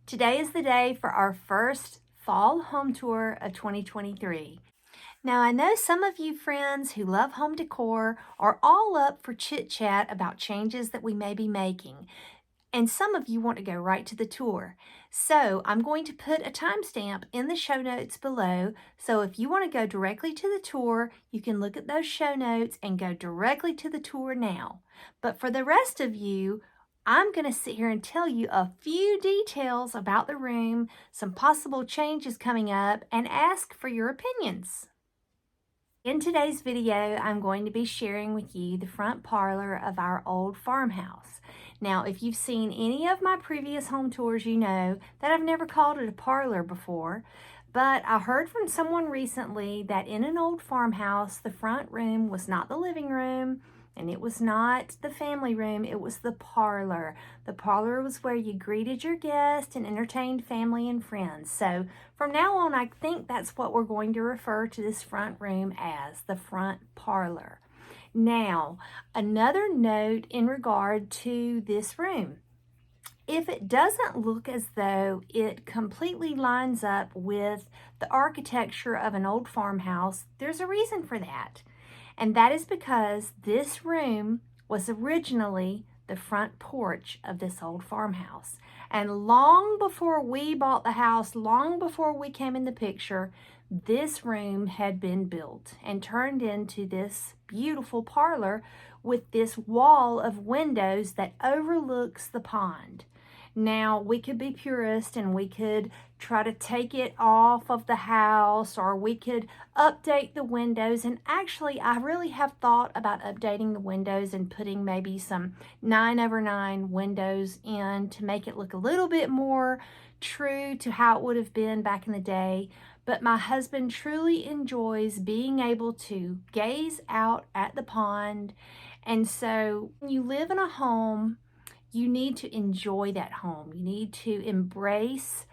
Today is the day for our first fall home tour of 2023. Now, I know some of you friends who love home decor are all up for chit chat about changes that we may be making, and some of you want to go right to the tour. So, I'm going to put a timestamp in the show notes below. So, if you want to go directly to the tour, you can look at those show notes and go directly to the tour now. But for the rest of you, I'm going to sit here and tell you a few details about the room, some possible changes coming up, and ask for your opinions. In today's video, I'm going to be sharing with you the front parlor of our old farmhouse. Now, if you've seen any of my previous home tours, you know that I've never called it a parlor before, but I heard from someone recently that in an old farmhouse, the front room was not the living room, and it was not the family room, it was the parlor. The parlor was where you greeted your guests and entertained family and friends. So from now on, I think that's what we're going to refer to this front room as, the front parlor. Now, another note in regard to this room. If it doesn't look as though it completely lines up with the architecture of an old farmhouse, there's a reason for that. And that is because this room was originally the front porch of this old farmhouse. And long before we bought the house, long before we came in the picture, this room had been built and turned into this beautiful parlor with this wall of windows that overlooks the pond. Now, we could be purist and we could try to take it off of the house, or we could update the windows. And actually, I really have thought about updating the windows and putting maybe some 9/9 windows in to make it look a little bit more true to how it would have been back in the day. But my husband truly enjoys being able to gaze out at the pond. And so when you live in a home, you need to enjoy that home. You need to embrace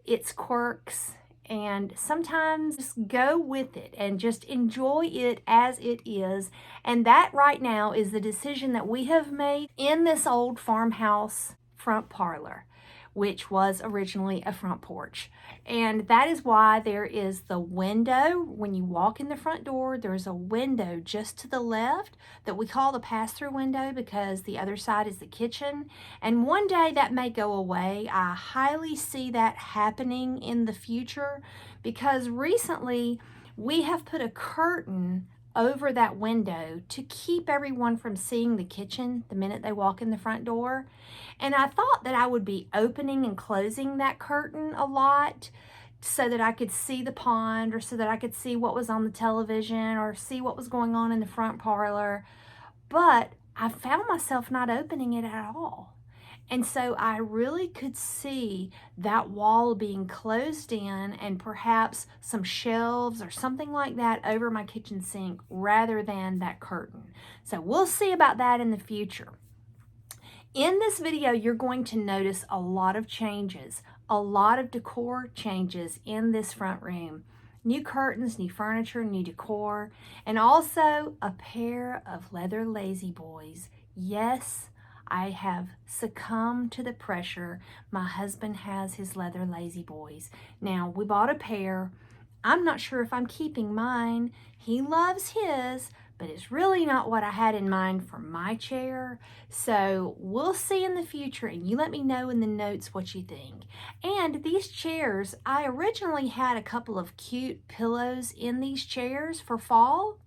its quirks and sometimes just go with it and just enjoy it as it is. And that right now is the decision that we have made in this old farmhouse front parlor, which was originally a front porch. And that is why there is the window. When you walk in the front door, there's a window just to the left that we call the pass-through window because the other side is the kitchen. And one day that may go away. I highly see that happening in the future because recently we have put a curtain over that window to keep everyone from seeing the kitchen the minute they walk in the front door. And I thought that I would be opening and closing that curtain a lot so that I could see the pond, or so that I could see what was on the television, or see what was going on in the front parlor. But I found myself not opening it at all. And so I really could see that wall being closed in and perhaps some shelves or something like that over my kitchen sink rather than that curtain. So we'll see about that in the future. In this video, you're going to notice a lot of changes, a lot of decor changes in this front room. New curtains, new furniture, new decor, and also a pair of leather lazy boys. Yes, I have succumbed to the pressure. My husband has his leather lazy boys. Now, we bought a pair. I'm not sure if I'm keeping mine. He loves his, but it's really not what I had in mind for my chair. So we'll see in the future, and you let me know in the notes what you think. And these chairs, I originally had a couple of cute pillows in these chairs for fall.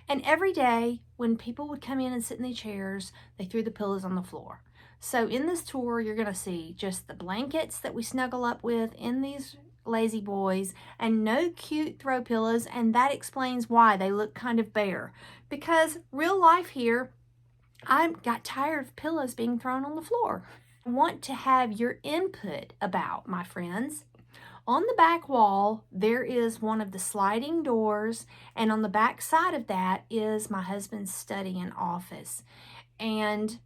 And every day when people would come in and sit in the chairs, they threw the pillows on the floor. So in this tour, you're going to see just the blankets that we snuggle up with in these lazy boys and no cute throw pillows. And that explains why they look kind of bare, because real life here, I got tired of pillows being thrown on the floor. I want to have your input about, my friends. On the back wall, there is one of the sliding doors, and on the back side of that is my husband's study and office. And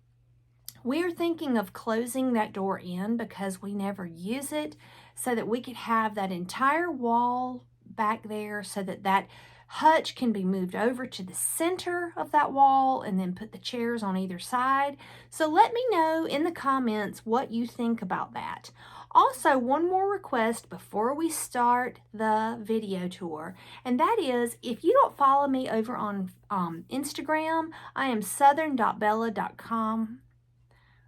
we're thinking of closing that door in because we never use it, so that we could have that entire wall back there, so that that hutch can be moved over to the center of that wall and then put the chairs on either side. So let me know in the comments what you think about that. Also, one more request before we start the video tour, and that is if you don't follow me over on Instagram, I am southern.bella.com.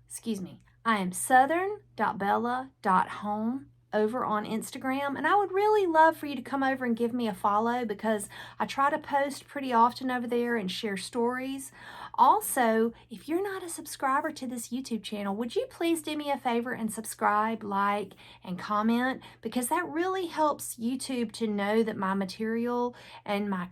Excuse me, I am southern.bella.home over on Instagram, and I would really love for you to come over and give me a follow because I try to post pretty often over there and share stories. Also, if you're not a subscriber to this YouTube channel, would you please do me a favor and subscribe, like, and comment, because that really helps YouTube to know that my material and my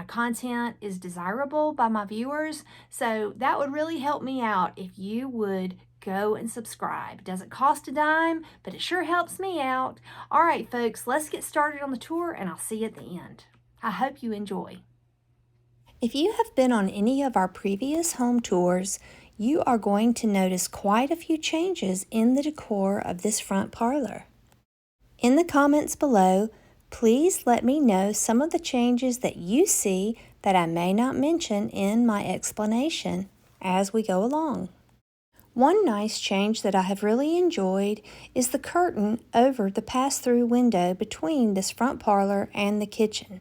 content is desirable by my viewers. So that would really help me out if you would go and subscribe. It doesn't cost a dime, but it sure helps me out. All right, folks, let's get started on the tour, and I'll see you at the end. I hope you enjoy. If you have been on any of our previous home tours, you are going to notice quite a few changes in the decor of this front parlor. In the comments below, please let me know some of the changes that you see that I may not mention in my explanation as we go along. One nice change that I have really enjoyed is the curtain over the pass-through window between this front parlor and the kitchen.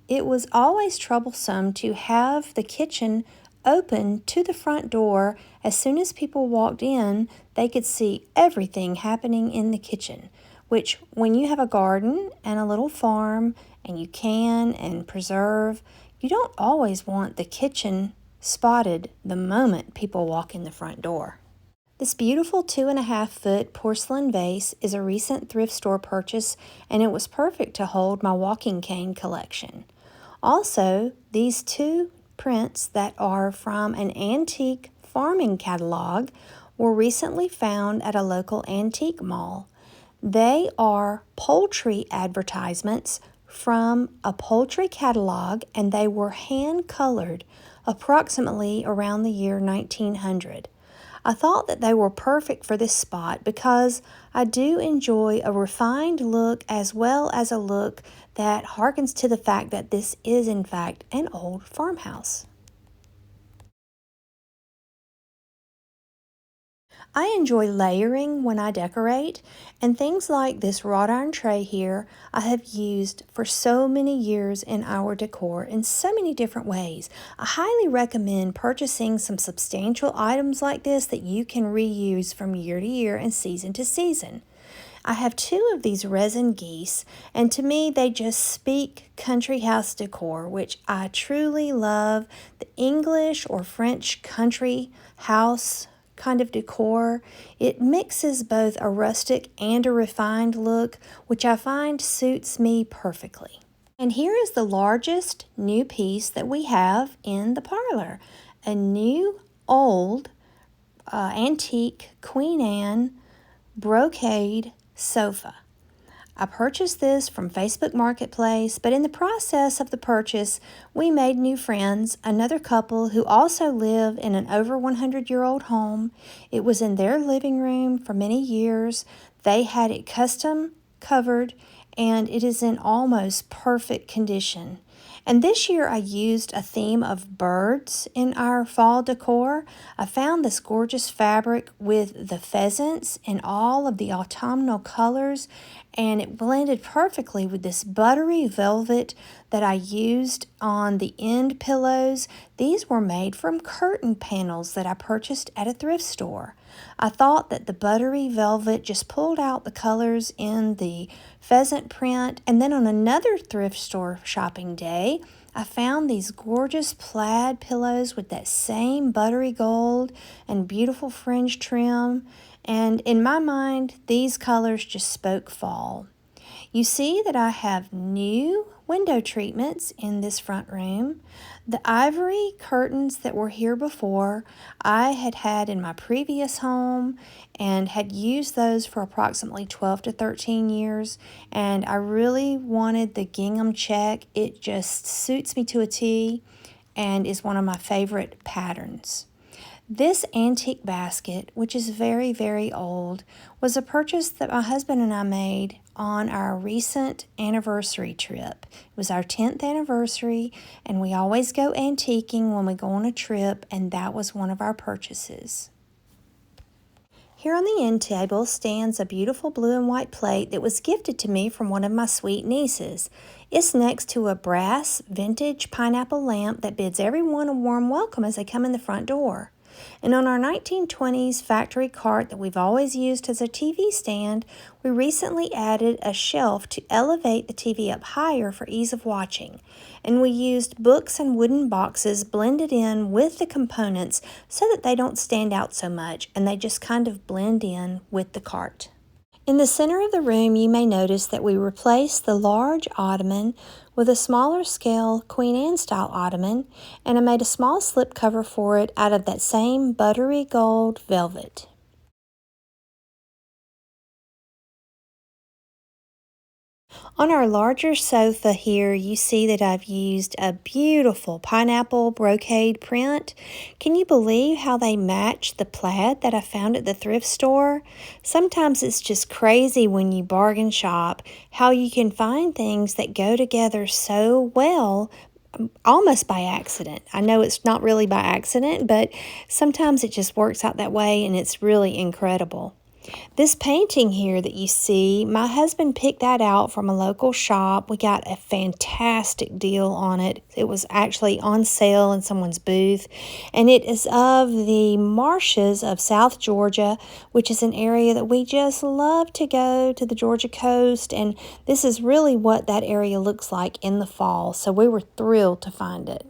It was always troublesome to have the kitchen open to the front door. As soon as people walked in, they could see everything happening in the kitchen, which when you have a garden and a little farm and you can and preserve, you don't always want the kitchen spotted the moment people walk in the front door. This beautiful 2.5-foot porcelain vase is a recent thrift store purchase, and it was perfect to hold my walking cane collection. Also, these two prints that are from an antique farming catalog were recently found at a local antique mall. They are poultry advertisements from a poultry catalog, and they were hand-colored approximately around the year 1900. I thought that they were perfect for this spot because I do enjoy a refined look as well as a look that harkens to the fact that this is in fact an old farmhouse. I enjoy layering when I decorate, and things like this wrought iron tray here I have used for so many years in our decor in so many different ways. I highly recommend purchasing some substantial items like this that you can reuse from year to year and season to season. I have 2 of these resin geese, and to me they just speak country house decor, which I truly love. The English or French country house kind of decor. It mixes both a rustic and a refined look, which I find suits me perfectly. And here is the largest new piece that we have in the parlor. A new old antique Queen Anne brocade sofa. I purchased this from Facebook Marketplace, but in the process of the purchase, we made new friends, another couple who also live in an over 100-year-old home. It was in their living room for many years. They had it custom covered, and it is in almost perfect condition. And this year I used a theme of birds in our fall decor. I found this gorgeous fabric with the pheasants and all of the autumnal colors, and it blended perfectly with this buttery velvet that I used on the end pillows. These were made from curtain panels that I purchased at a thrift store. I thought that the buttery velvet just pulled out the colors in the pheasant print, and then on another thrift store shopping day, I found these gorgeous plaid pillows with that same buttery gold and beautiful fringe trim, and in my mind, these colors just spoke fall. You see that I have new window treatments in this front room. The ivory curtains that were here before, I had in my previous home and had used those for approximately 12 to 13 years, and I really wanted the gingham check. It just suits me to a T and is one of my favorite patterns. This antique basket, which is very, very old, was a purchase that my husband and I made on our recent anniversary trip. It was our 10th anniversary, and we always go antiquing when we go on a trip, and that was one of our purchases. Here on the end table stands a beautiful blue and white plate that was gifted to me from one of my sweet nieces. It's next to a brass vintage pineapple lamp that bids everyone a warm welcome as they come in the front door. And on our 1920s factory cart that we've always used as a TV stand, we recently added a shelf to elevate the TV up higher for ease of watching. And we used books and wooden boxes blended in with the components so that they don't stand out so much and they just kind of blend in with the cart. In the center of the room, you may notice that we replaced the large ottoman with a smaller scale Queen Anne style ottoman, and I made a small slip cover for it out of that same buttery gold velvet. On our larger sofa here, you see that I've used a beautiful pineapple brocade print. Can you believe how they match the plaid that I found at the thrift store? Sometimes it's just crazy when you bargain shop how you can find things that go together so well, almost by accident. I know it's not really by accident, but sometimes it just works out that way, and it's really incredible. This painting here that you see, my husband picked that out from a local shop. We got a fantastic deal on it. It was actually on sale in someone's booth, and it is of the marshes of South Georgia, which is an area that we just love to go to, the Georgia coast, and this is really what that area looks like in the fall, so we were thrilled to find it.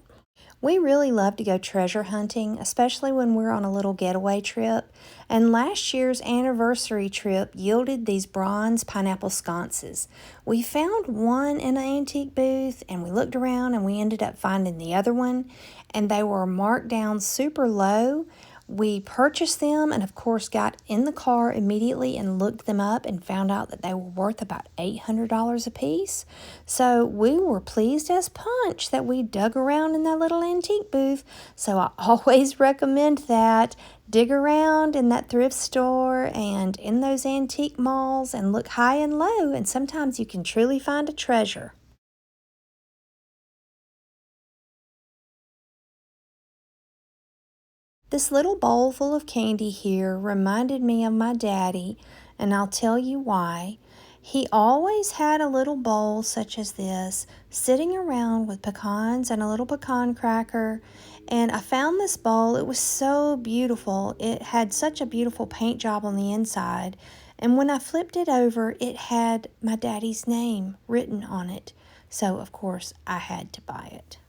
We really love to go treasure hunting, especially when we're on a little getaway trip. And last year's anniversary trip yielded these bronze pineapple sconces. We found one in an antique booth, and we looked around and we ended up finding the other one, and they were marked down super low. We purchased them and, of course, got in the car immediately and looked them up and found out that they were worth about $800 a piece. So we were pleased as punch that we dug around in that little antique booth. So I always recommend that. Dig around in that thrift store and in those antique malls and look high and low, and sometimes you can truly find a treasure. This little bowl full of candy here reminded me of my daddy, and I'll tell you why. He always had a little bowl such as this sitting around with pecans and a little pecan cracker, and I found this bowl. It was so beautiful. It had such a beautiful paint job on the inside, and when I flipped it over, it had my daddy's name written on it. So, of course, I had to buy it.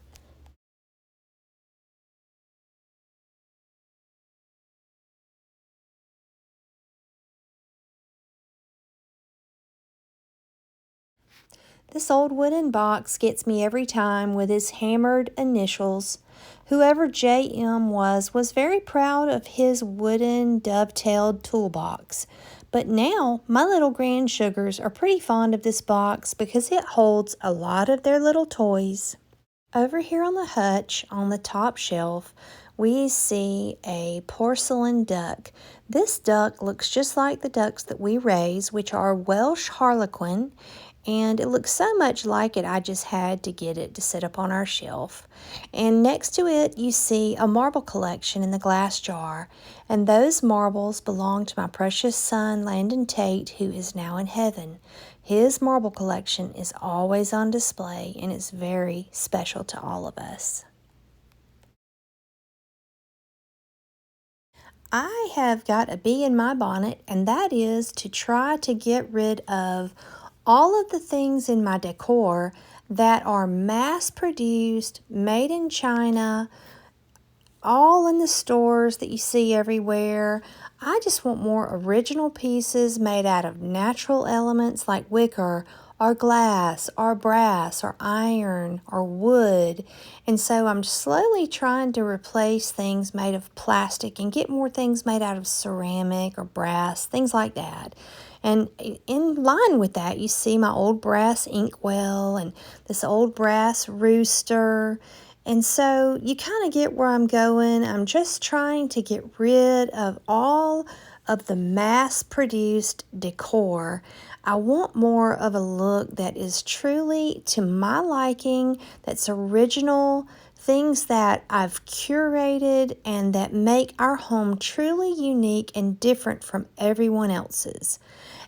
This old wooden box gets me every time with his hammered initials. Whoever J.M. was very proud of his wooden dovetailed toolbox. But now my little grand sugars are pretty fond of this box because it holds a lot of their little toys. Over here on the hutch, on the top shelf, we see a porcelain duck. This duck looks just like the ducks that we raise, which are Welsh Harlequin, and it looks so much like it I just had to get it to sit up on our shelf. And next to it you see a marble collection in the glass jar, and those marbles belong to my precious son Landon Tate, who is now in heaven. His marble collection is always on display, and it's very special to all of us. I have got a bee in my bonnet, and that is to try to get rid of all of the things in my decor that are mass produced, made in China, all in the stores that you see everywhere. I just want more original pieces made out of natural elements like wicker or glass or brass or iron or wood. And so I'm slowly trying to replace things made of plastic and get more things made out of ceramic or brass, things like that. And in line with that, you see my old brass inkwell and this old brass rooster. And so you kind of get where I'm going. I'm just trying to get rid of all of the mass-produced decor. I want more of a look that is truly to my liking, that's original, things that I've curated and that make our home truly unique and different from everyone else's.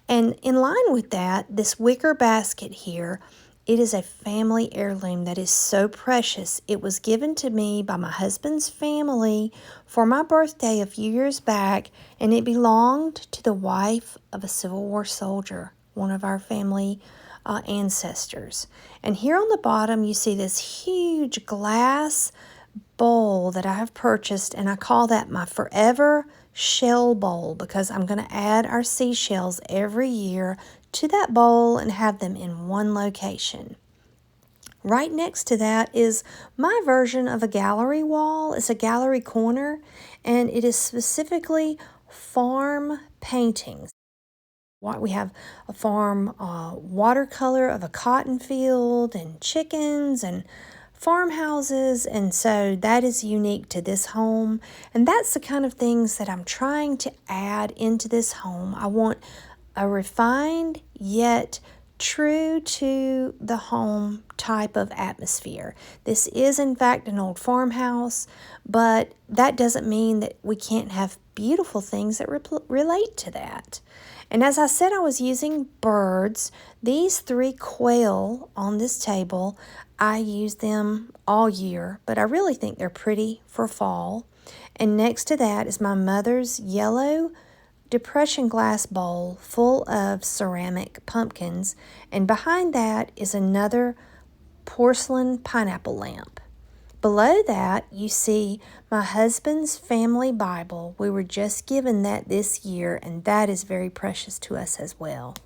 And in line with that, this wicker basket here, it is a family heirloom that is so precious. It was given to me by my husband's family for my birthday a few years back, and it belonged to the wife of a Civil War soldier, one of our family ancestors. And here on the bottom, you see this huge glass bowl that I have purchased, and I call that my forever shell bowl because I'm going to add our seashells every year to that bowl and have them in one location. Right next to that is my version of a gallery wall. It's a gallery corner, and it is specifically farm paintings. We have a farm watercolor of a cotton field and chickens and farmhouses, and so that is unique to this home, and that's the kind of things that I'm trying to add into this home. I want a refined yet true to the home type of atmosphere. This is in fact an old farmhouse, but that doesn't mean that we can't have beautiful things that relate to that. And as I said, I was using birds. These 3 quail on this table, I use them all year, but I really think they're pretty for fall. And next to that is my mother's yellow depression glass bowl full of ceramic pumpkins, and behind that is another porcelain pineapple lamp. Below that, you see my husband's family Bible. We were just given that this year, and that is very precious to us as well.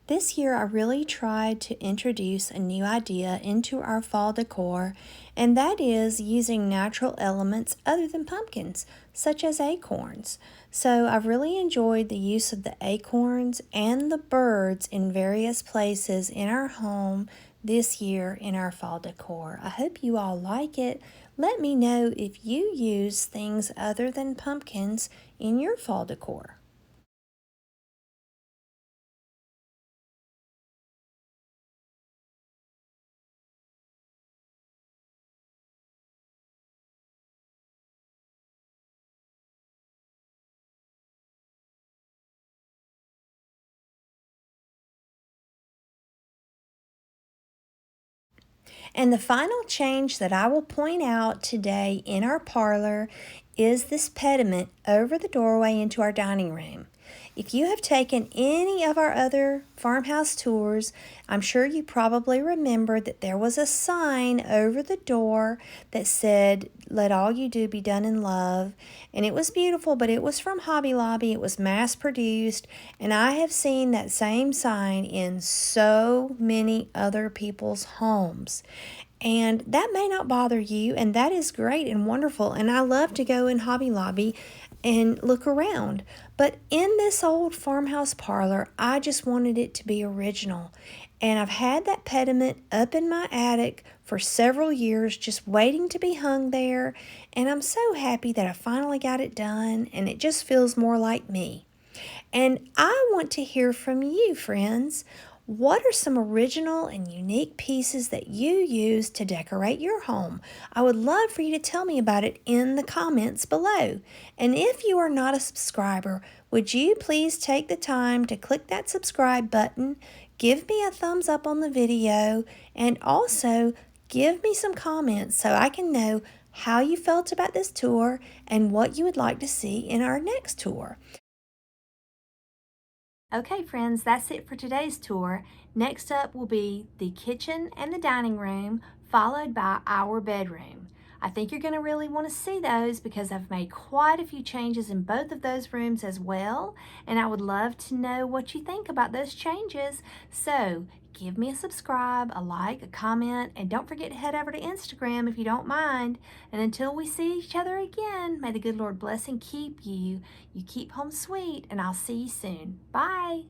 This year, I really tried to introduce a new idea into our fall decor, and that is using natural elements other than pumpkins, such as acorns. So I've really enjoyed the use of the acorns and the birds in various places in our home this year in our fall decor. I hope you all like it. Let me know if you use things other than pumpkins in your fall decor. And the final change that I will point out today in our parlor is this pediment over the doorway into our dining room. If you have taken any of our other farmhouse tours, I'm sure you probably remember that there was a sign over the door that said, "Let all you do be done in love." And it was beautiful, but it was from Hobby Lobby. It was mass produced, and I have seen that same sign in so many other people's homes. And that may not bother you, and that is great and wonderful. And I love to go in Hobby Lobby and look around. But in this old farmhouse parlor, I just wanted it to be original. And I've had that pediment up in my attic for several years, just waiting to be hung there. And I'm so happy that I finally got it done, and it just feels more like me. And I want to hear from you, friends. What are some original and unique pieces that you use to decorate your home? I would love for you to tell me about it in the comments below. And if you are not a subscriber, would you please take the time to click that subscribe button, give me a thumbs up on the video, and also give me some comments so I can know how you felt about this tour and what you would like to see in our next tour. Okay, friends, that's it for today's tour. Next up will be the kitchen and the dining room, followed by our bedroom. I think you're going to really want to see those because I've made quite a few changes in both of those rooms as well, and I would love to know what you think about those changes. So give me a subscribe, a like, a comment, and don't forget to head over to Instagram if you don't mind. And until we see each other again, may the good Lord bless and keep you. You keep home sweet, and I'll see you soon. Bye.